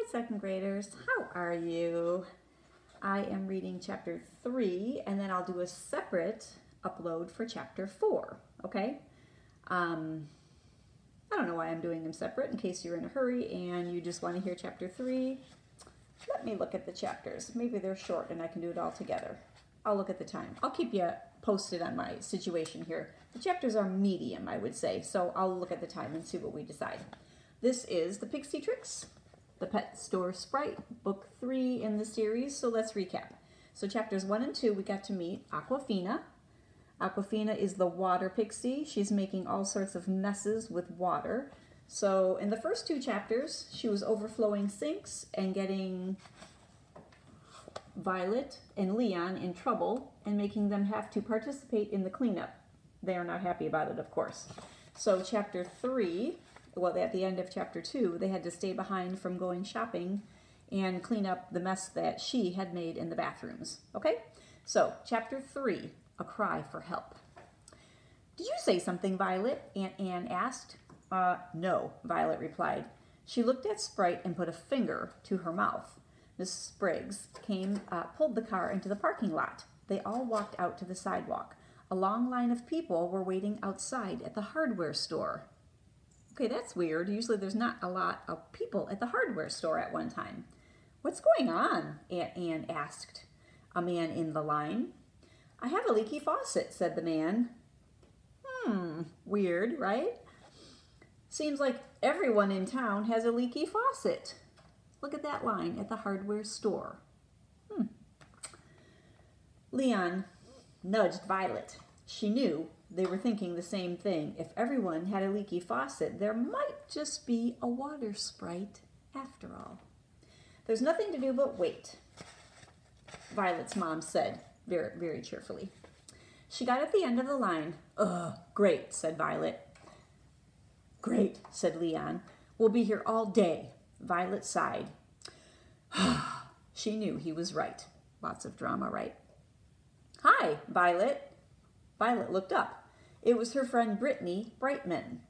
Hi, second graders. How are you? I am reading chapter 3, and then I'll do a separate upload for chapter 4, okay? I don't know why I'm doing them separate, in case you're in a hurry and you just want to hear chapter 3. Let me look at the chapters. Maybe they're short and I can do it all together. I'll look at the time. I'll keep you posted on my situation here. The chapters are medium, I would say, so I'll look at the time and see what we decide. This is the Pixie Tricks, the Pet Store Sprite, book 3 in the series, so let's recap. So chapters 1 and 2, we got to meet Aquafina. Aquafina is the water pixie. She's making all sorts of messes with water. So in the first 2 chapters, she was overflowing sinks and getting Violet and Leon in trouble and making them have to participate in the cleanup. They are not happy about it, of course. So chapter 3, well, at the end of chapter 2, they had to stay behind from going shopping and clean up the mess that she had made in the bathrooms. Okay? So chapter 3, a cry for help. Did you say something, Violet? Aunt Anne asked. No, Violet replied. She looked at Sprite and put a finger to her mouth. Mrs. Spriggs pulled the car into the parking lot. They all walked out to the sidewalk. A long line of people were waiting outside at the hardware store. Okay, that's weird. Usually there's not a lot of people at the hardware store at one time. What's going on? Aunt Anne asked a man in the line. I have a leaky faucet, said the man. Weird, right? Seems like everyone in town has a leaky faucet. Look at that line at the hardware store. Leon nudged Violet. She knew they were thinking the same thing. If everyone had a leaky faucet, there might just be a water sprite after all. There's nothing to do but wait, Violet's mom said very, very cheerfully. She got at the end of the line. Ugh, great, said Violet. Great, said Leon. We'll be here all day. Violet sighed. She knew he was right. Lots of drama, right? Hi, Violet. Violet looked up. It was her friend Brittany Brightman.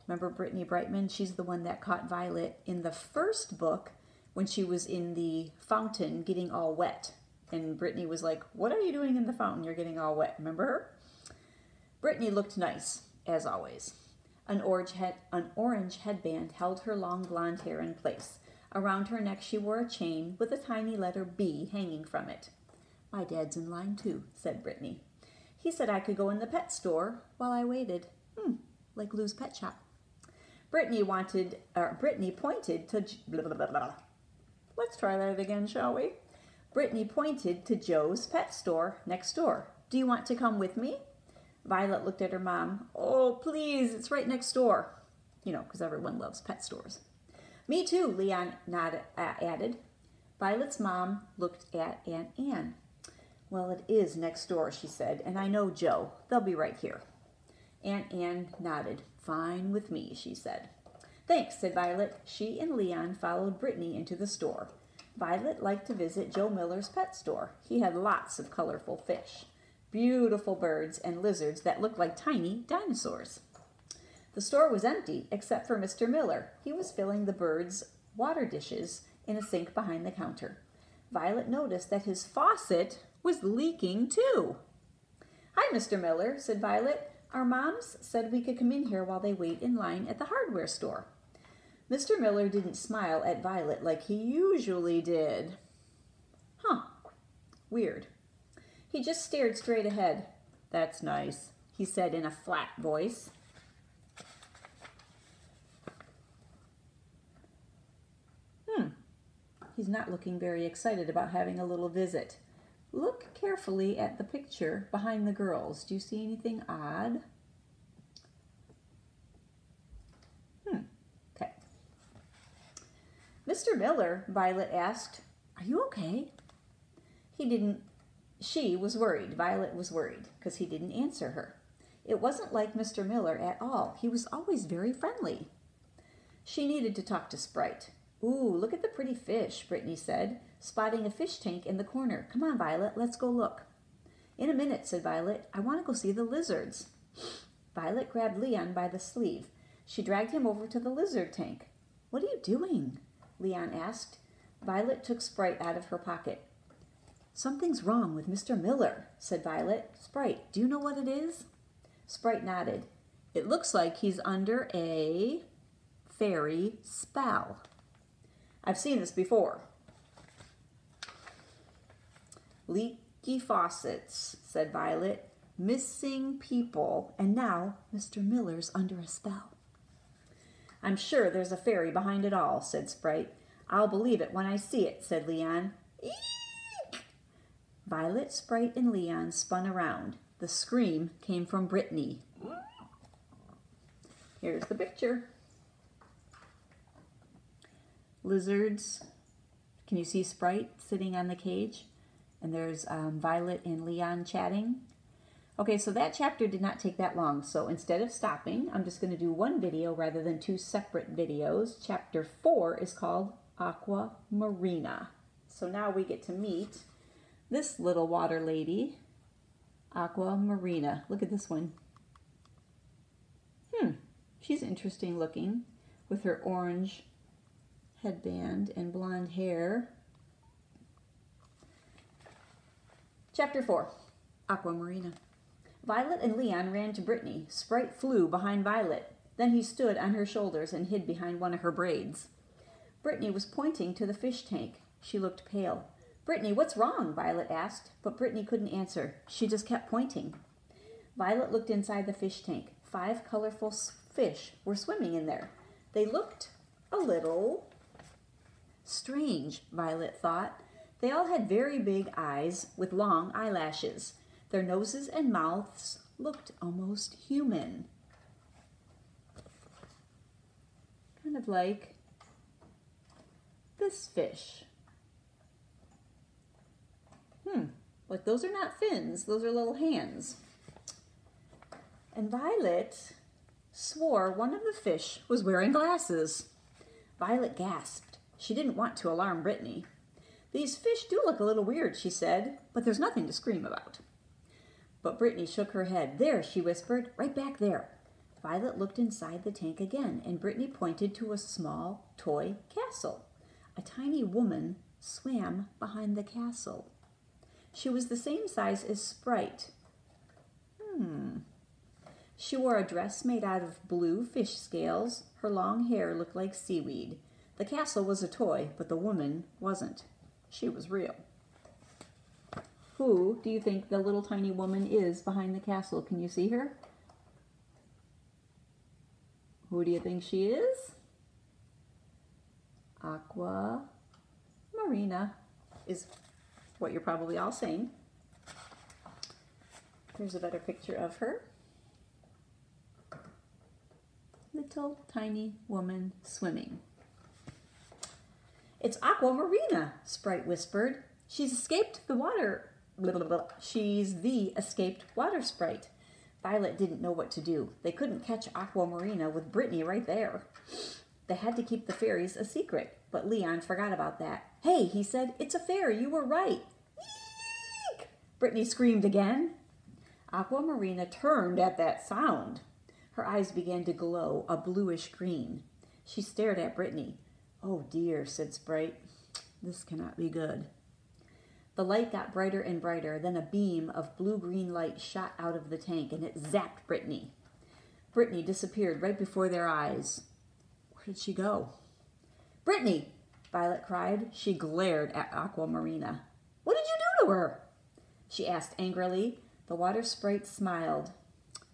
Remember Brittany Brightman? She's the one that caught Violet in the first book when she was in the fountain getting all wet. And Brittany was like, what are you doing in the fountain? You're getting all wet. Remember her? Brittany looked nice, as always. An orange headband held her long blonde hair in place. Around her neck she wore a chain with a tiny letter B hanging from it. My dad's in line too, said Brittany. He said I could go in the pet store while I waited. Like Lou's Pet Shop. Brittany pointed to... Blah, blah, blah, blah. Let's try that again, shall we? Brittany pointed to Joe's pet store next door. Do you want to come with me? Violet looked at her mom. Oh, please, it's right next door. You know, because everyone loves pet stores. Me too, Leon added. Violet's mom looked at Aunt Anne. Well, it is next door, she said, and I know Joe. They'll be right here. Aunt Anne nodded. Fine with me, she said. Thanks, said Violet. She and Leon followed Brittany into the store. Violet liked to visit Joe Miller's pet store. He had lots of colorful fish, beautiful birds, and lizards that looked like tiny dinosaurs. The store was empty except for Mr. Miller. He was filling the birds' water dishes in a sink behind the counter. Violet noticed that his faucet was leaking too. Hi, Mr. Miller, said Violet. Our moms said we could come in here while they wait in line at the hardware store. Mr. Miller didn't smile at Violet like he usually did. Weird. He just stared straight ahead. That's nice, he said in a flat voice. He's not looking very excited about having a little visit. Look carefully at the picture behind the girls. Do you see anything odd? Okay. Mr. Miller, Violet asked, are you okay? She was worried. Violet was worried because he didn't answer her. It wasn't like Mr. Miller at all. He was always very friendly. She needed to talk to Sprite. Ooh, look at the pretty fish, Brittany said, spotting a fish tank in the corner. Come on, Violet, let's go look. In a minute, said Violet. I want to go see the lizards. Violet grabbed Leon by the sleeve. She dragged him over to the lizard tank. What are you doing? Leon asked. Violet took Sprite out of her pocket. Something's wrong with Mr. Miller, said Violet. Sprite, do you know what it is? Sprite nodded. It looks like he's under a fairy spell. I've seen this before. Leaky faucets, said Violet. Missing people, and now Mr. Miller's under a spell. I'm sure there's a fairy behind it all, said Sprite. I'll believe it when I see it, said Leon. Eek! Violet, Sprite, and Leon spun around. The scream came from Brittany. Here's the picture. Lizards. Can you see Sprite sitting on the cage? And there's Violet and Leon chatting. Okay, so that chapter did not take that long. So instead of stopping, I'm just going to do one video rather than two separate videos. Chapter 4 is called Aqua Marina. So now we get to meet this little water lady, Aqua Marina. Look at this one. She's interesting looking with her orange headband and blonde hair. Chapter 4, Aqua Marina. Violet and Leon ran to Brittany. Sprite flew behind Violet. Then he stood on her shoulders and hid behind one of her braids. Brittany was pointing to the fish tank. She looked pale. Brittany, what's wrong? Violet asked, but Brittany couldn't answer. She just kept pointing. Violet looked inside the fish tank. 5 colorful fish were swimming in there. They looked a little strange, Violet thought. They all had very big eyes with long eyelashes. Their noses and mouths looked almost human. Kind of like this fish. But those are not fins. Those are little hands. And Violet swore one of the fish was wearing glasses. Violet gasped. She didn't want to alarm Brittany. These fish do look a little weird, she said, but there's nothing to scream about. But Brittany shook her head. There, she whispered, right back there. Violet looked inside the tank again, and Brittany pointed to a small toy castle. A tiny woman swam behind the castle. She was the same size as Sprite. She wore a dress made out of blue fish scales. Her long hair looked like seaweed. The castle was a toy, but the woman wasn't. She was real. Who do you think the little tiny woman is behind the castle? Can you see her? Who do you think she is? Aqua Marina is what you're probably all saying. Here's a better picture of her. Little tiny woman swimming. It's Aqua Marina, Sprite whispered. She's escaped the water. She's the escaped water sprite. Violet didn't know what to do. They couldn't catch Aqua Marina with Brittany right there. They had to keep the fairies a secret, but Leon forgot about that. Hey, he said, it's a fairy. You were right. Eek! Brittany screamed again. Aqua Marina turned at that sound. Her eyes began to glow a bluish green. She stared at Brittany. Oh dear, said Sprite. This cannot be good. The light got brighter and brighter. Then a beam of blue-green light shot out of the tank, and it zapped Brittany. Brittany disappeared right before their eyes. Where did she go? Brittany! Violet cried. She glared at Aqua Marina. What did you do to her? She asked angrily. The water sprite smiled.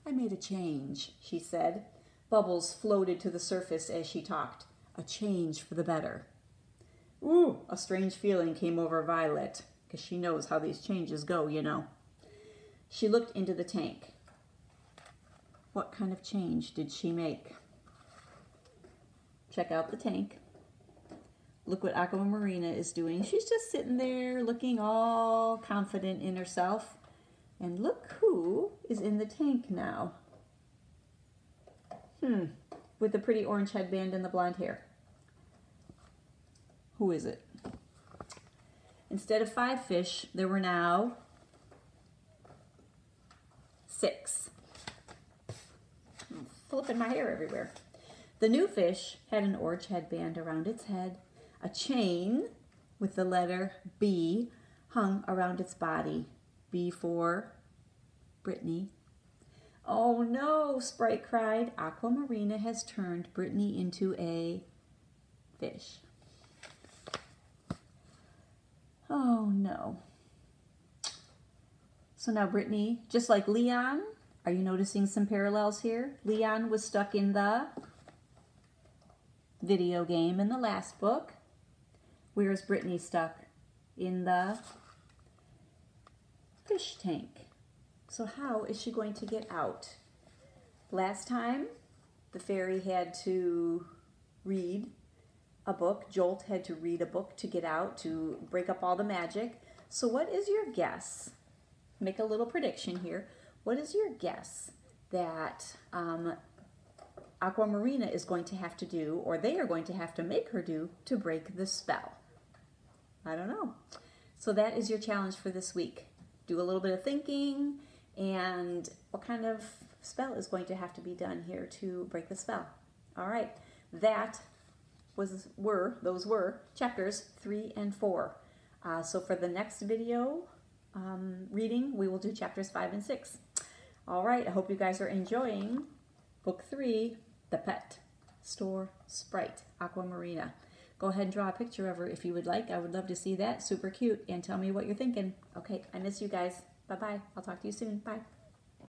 I made a change, she said. Bubbles floated to the surface as she talked. A change for the better. Ooh, a strange feeling came over Violet, because she knows how these changes go, you know. She looked into the tank. What kind of change did she make? Check out the tank. Look what Aqua Marina is doing. She's just sitting there looking all confident in herself. And look who is in the tank now. With the pretty orange headband and the blonde hair. Who is it? Instead of 5 fish, there were now 6. I'm flipping my hair everywhere. The new fish had an orange headband around its head, A chain with the letter B hung around its body. B for Brittany. Oh no, Sprite cried. Aquamarina has turned Brittany into a fish. Oh no. So now Brittany, just like Leon, are you noticing some parallels here? Leon was stuck in the video game in the last book. Where is Brittany stuck? In the fish tank. So how is she going to get out? Last time, the fairy had to read a book. Jolt had to read a book to get out, to break up all the magic. So what is your guess? Make a little prediction here. What is your guess that Aquamarina is going to have to do, or they are going to have to make her do, to break the spell? I don't know. So that is your challenge for this week. Do a little bit of thinking, and what kind of spell is going to have to be done here to break the spell. All right, those were chapters 3 and 4. So for the next video reading, we will do chapters 5 and 6. All right, I hope you guys are enjoying Book 3, The Pet Store Sprite, Aquamarina. Go ahead and draw a picture of her if you would like. I would love to see that. Super cute. And tell me what you're thinking. Okay, I miss you guys. Bye-bye. I'll talk to you soon. Bye.